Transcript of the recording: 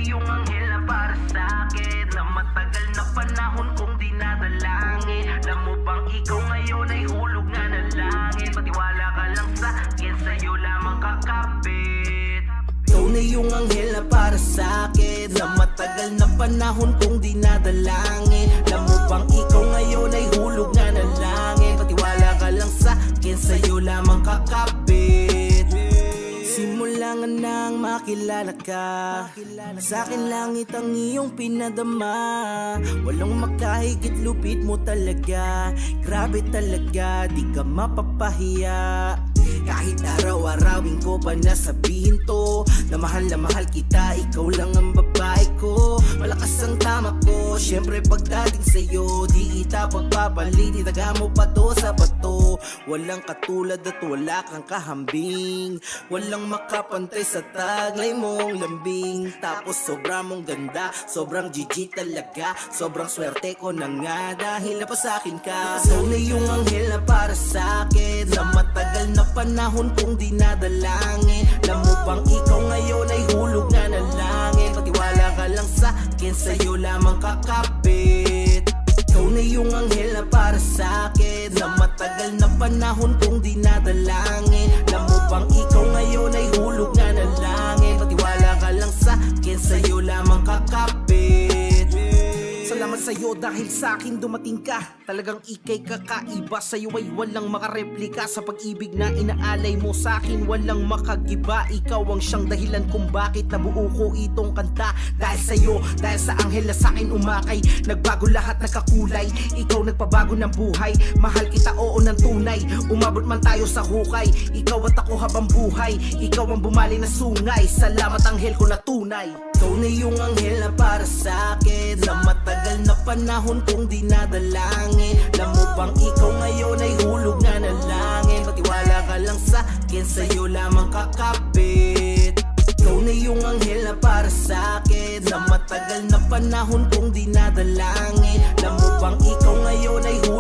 yung anghel na para sa'kin, na matagal na panahon kong dinadalangin. Alam mo bang ikaw ngayon ay hulog na ng langit? Patiwala ka lang sa'kin, sa'yo lamang kakapit. Ikaw na yung anghel na para sa'kin, na matagal na panahon kong dinadalangin. Alam mo bang ikaw ngayon ay hulog na ng langit? Patiwala ka lang sa'kin, sa'yo lamang kakapit. Simula nga nang makilala ka, sa'kin langit ang iyong pinadama. Walang makahigit, lupit mo talaga. Grabe talaga, di ka mapapahiya. Kahit araw-arawin ko pa nasabihin to, na mahal kita, ikaw lang ang babae ko. Malakas ang tama ko, syempre pagdating sa'yo, di kita pagpapalit, itaga mo pa to sa bato. Walang katulad at wala kang kahambing, walang makapantay sa taglay mong lambing. Tapos sobra mong ganda, sobrang GG talaga, sobrang swerte ko na nga dahil napasa'kin ka. Ikaw na yung anghel na para sa'kin, na matagal na panahon kong dinadalangin. Alam mo bang ikaw ngayon ay hulog na ng langit? Patiwala ka lang sa'kin, sa'yo lamang kakapit. Ikaw na yung anghel na para sa'kin, na matagal na panahon kong dinadalangin. Alam mo bang ikaw ngayon ay hulog na ng langit? Patiwala ka lang sa'kin, sa'yo lamang kakapit. Salamat sa'yo dahil sa'kin dumating ka. Talagang ikay kakaiba, sa'yo ay walang makareplika. Sa pag-ibig na inaalay mo sa'kin, walang makagiba. Ikaw ang siyang dahilan kung bakit nabuo ko itong kanta. Dahil sa'yo, dahil sa anghel na sa'kin umakay, nagbago lahat, nagkakulay. Ikaw nagpabago ng buhay, mahal kita, oo ng tunay. Umabot man tayo sa hukay, ikaw at ako habang buhay. Ikaw ang bumali na sungay, salamat anghel ko na tunay. Ikaw na yung anghel na para sa'kin, na matagal na panahon kong dinadalangin. Alam mo bang ikaw ngayon ay hulog na ng langit? Patiwala ka lang sa'kin, sa'yo lamang kakapit. Ikaw na yung anghel na para sa'kin, na matagal na panahon kong dinadalangin. Alam mo bang ikaw ngayon ay hulog